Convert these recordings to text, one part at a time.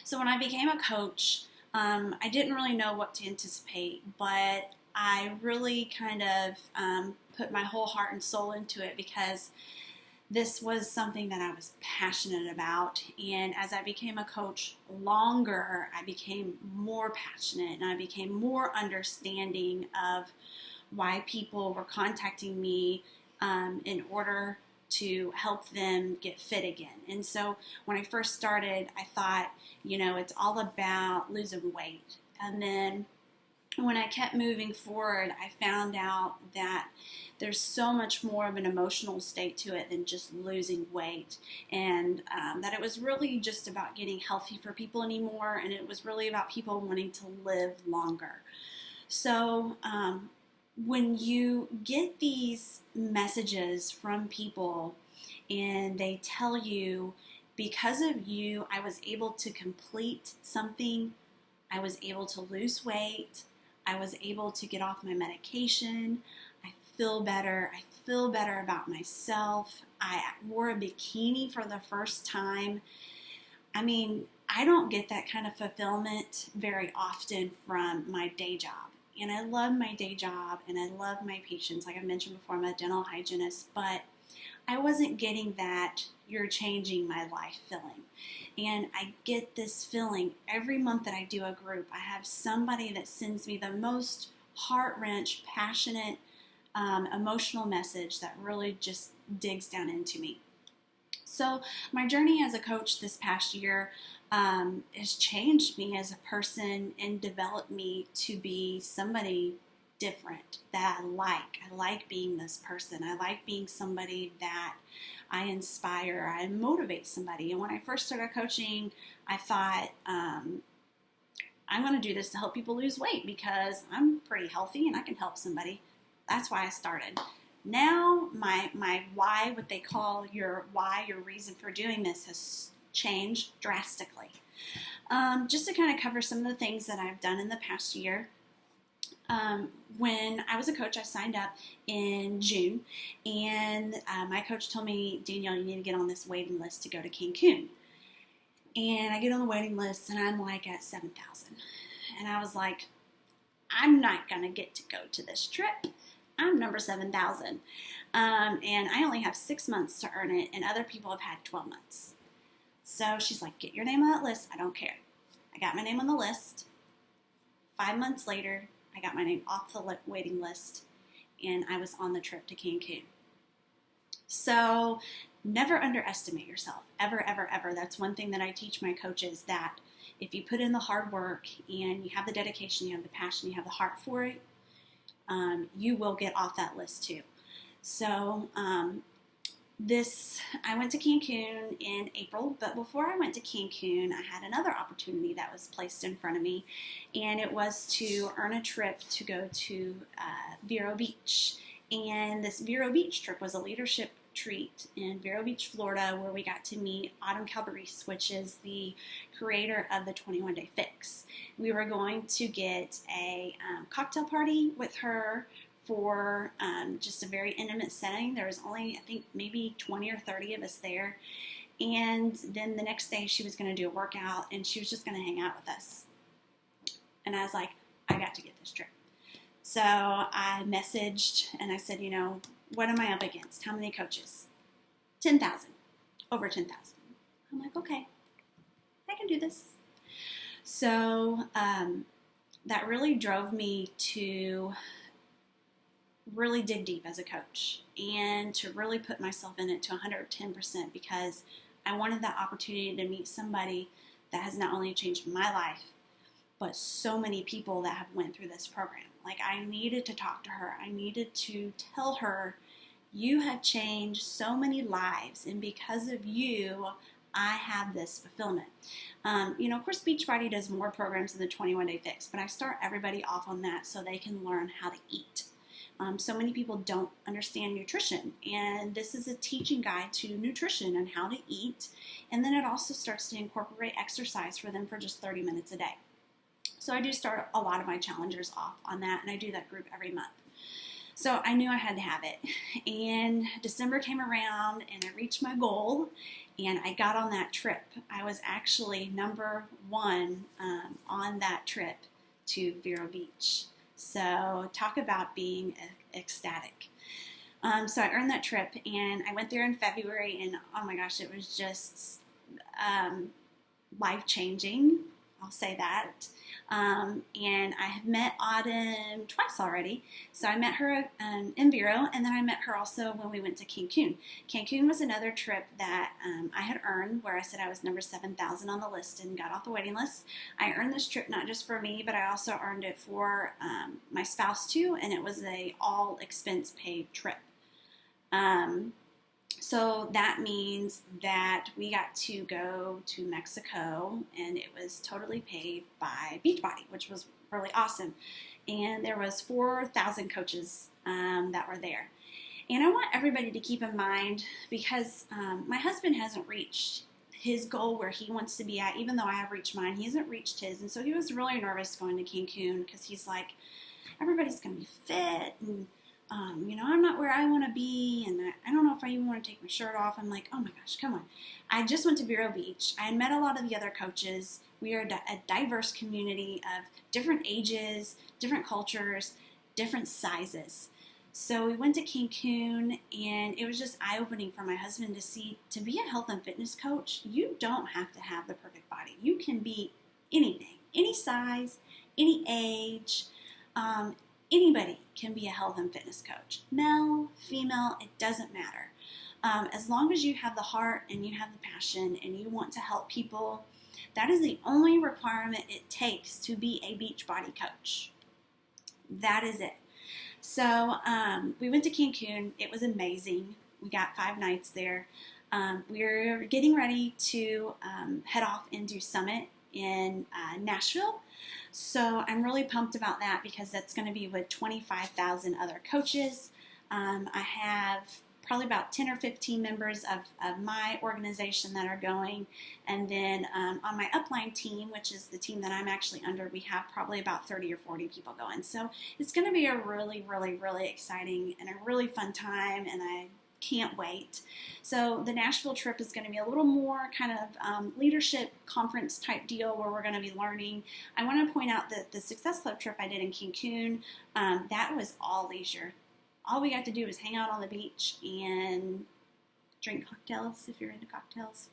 So when I became a coach, I didn't really know what to anticipate, but I really kind of put my whole heart and soul into it because this was something that I was passionate about. And as I became a coach longer, I became more passionate and I became more understanding of why people were contacting me in order to help them get fit again. And so when I first started, I thought, it's all about losing weight. And then when I kept moving forward, I found out that there's so much more of an emotional state to it than just losing weight, and that it was really just about getting healthy for people anymore, and it was really about people wanting to live longer. So when you get these messages from people and they tell you, because of you, I was able to complete something, I was able to lose weight, I was able to get off my medication, I feel better about myself, I wore a bikini for the first time. I mean, I don't get that kind of fulfillment very often from my day job. And I love my day job and I love my patients. Like I mentioned before, I'm a dental hygienist, but I wasn't getting that "you're changing my life" feeling. And I get this feeling every month that I do a group. I have somebody that sends me the most heart-wrench, passionate, emotional message that really just digs down into me. So my journey as a coach this past year has changed me as a person and developed me to be somebody different that I like. I like being this person. I like being somebody that I inspire. I motivate somebody. And when I first started coaching, I thought, I'm going to do this to help people lose weight because I'm pretty healthy and I can help somebody. That's why I started. Now my why, what they call your why, your reason for doing this, has changed drastically. Just to kind of cover some of the things that I've done in the past year. When I was a coach, I signed up in June, and my coach told me, "Danielle, you need to get on this waiting list to go to Cancun." And I get on the waiting list, and I'm like at 7,000. And I was like, I'm not going to get to go to this trip. I'm number 7,000. And I only have 6 months to earn it, and other people have had 12 months. So she's like, get your name on that list. I don't care. I got my name on the list. 5 months later, I got my name off the waiting list, and I was on the trip to Cancun. So never underestimate yourself, ever, ever, ever. That's one thing that I teach my coaches, that if you put in the hard work and you have the dedication, you have the passion, you have the heart for it, you will get off that list too. So I went to Cancun in April, but before I went to Cancun, I had another opportunity that was placed in front of me, and it was to earn a trip to go to Vero Beach. And this Vero Beach trip was a leadership treat in Vero Beach, Florida, where we got to meet Autumn Calabrese, which is the creator of the 21 Day Fix. We were going to get a cocktail party with her for just a very intimate setting. There was only, I think, maybe 20 or 30 of us there. And then the next day she was going to do a workout and she was just going to hang out with us. And I was like, I got to get this trip. So I messaged and I said, what am I up against? How many coaches? 10,000. Over 10,000. I'm like, okay, I can do this. So that really drove me to really dig deep as a coach and to really put myself in it to 110%, because I wanted that opportunity to meet somebody that has not only changed my life, but so many people that have went through this program. Like, I needed to talk to her. I needed to tell her, you have changed so many lives, and because of you, I have this fulfillment. Of course, Beachbody does more programs than the 21 Day Fix, but I start everybody off on that so they can learn how to eat. So many people don't understand nutrition, and this is a teaching guide to nutrition and how to eat, and then it also starts to incorporate exercise for them for just 30 minutes a day. So I do start a lot of my challengers off on that, and I do that group every month. So I knew I had to have it, and December came around, and I reached my goal, and I got on that trip. I was actually number one on that trip to Vero Beach. So talk about being ecstatic. So I earned that trip, and I went there in February, and oh my gosh, it was just life-changing. I'll say that. And I have met Autumn twice already. So I met her in Vero, and then I met her also when we went to Cancun. Cancun was another trip that I had earned, where I said I was number 7,000 on the list and got off the waiting list. I earned this trip not just for me, but I also earned it for my spouse too, and it was a all expense paid trip. So that means that we got to go to Mexico, and it was totally paid by Beachbody, which was really awesome. And there was 4,000 coaches that were there. And I want everybody to keep in mind, because my husband hasn't reached his goal where he wants to be at, even though I have reached mine. He hasn't reached his, and so he was really nervous going to Cancun, because he's like, everybody's going to be fit, and I'm not where I want to be, and I don't know if I even want to take my shirt off. I'm like, oh my gosh, come on. I just went to Vero Beach. I had met a lot of the other coaches. We are a diverse community of different ages, different cultures, different sizes. So we went to Cancun, and it was just eye-opening for my husband to see, to be a health and fitness coach, you don't have to have the perfect body. You can be anything, any size, any age. Anybody can be a health and fitness coach. Male, female, it doesn't matter. As long as you have the heart and you have the passion and you want to help people, that is the only requirement it takes to be a Beachbody coach. That is it. So we went to Cancun. It was amazing. We got 5 nights there. We're getting ready to head off and do Summit in Nashville. So I'm really pumped about that, because that's going to be with 25,000 other coaches. I have probably about 10 or 15 members of my organization that are going. And then on my upline team, which is the team that I'm actually under, we have probably about 30 or 40 people going. So it's going to be a really, really, really exciting and a really fun time, and I can't wait. So the Nashville trip is going to be a little more kind of leadership conference type deal, where we're going to be learning. I want to point out that the Success Club trip I did in Cancun, that was all leisure. All we got to do was hang out on the beach and drink cocktails, if you're into cocktails,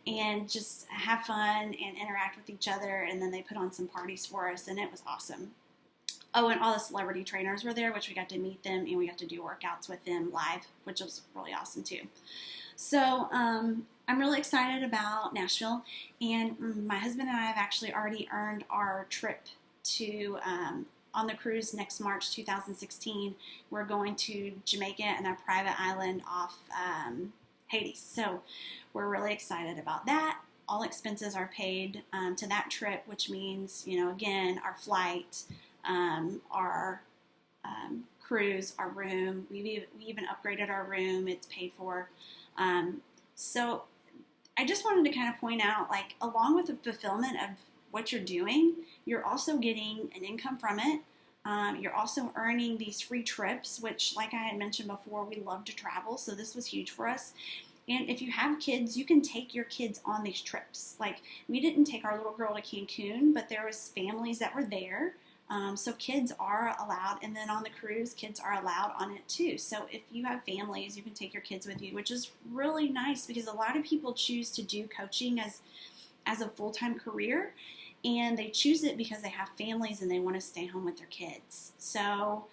and just have fun and interact with each other. And then they put on some parties for us, and it was awesome. Oh, and all the celebrity trainers were there, which we got to meet them, and we got to do workouts with them live, which was really awesome too. So I'm really excited about Nashville, and my husband and I have actually already earned our trip to on the cruise next March 2016. We're going to Jamaica and a private island off Haiti. So we're really excited about that. All expenses are paid to that trip, which means, again, our flight, our cruise, our room. We even upgraded our room. It's paid for. So I just wanted to kind of point out, like, along with the fulfillment of what you're doing, you're also getting an income from it. You're also earning these free trips, which, like I had mentioned before, we love to travel. So this was huge for us. And if you have kids, you can take your kids on these trips. Like, we didn't take our little girl to Cancun, but there was families that were there. So kids are allowed, and then on the cruise, kids are allowed on it too. So if you have families, you can take your kids with you, which is really nice, because a lot of people choose to do coaching as a full-time career, and they choose it because they have families and they want to stay home with their kids. So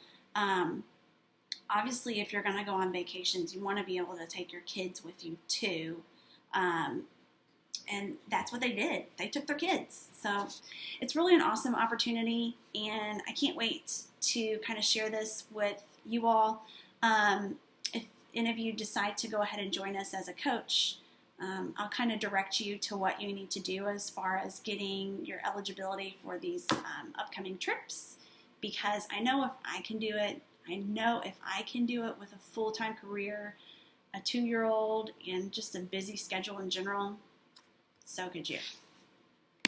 obviously, if you're going to go on vacations, you want to be able to take your kids with you too. And that's what they did. They took their kids. So it's really an awesome opportunity, and I can't wait to kind of share this with you all. If any of you decide to go ahead and join us as a coach, I'll kind of direct you to what you need to do as far as getting your eligibility for these upcoming trips, because I know if I can do it, I know if I can do it with a full-time career, a 2-year-old, and just a busy schedule in general, so could you.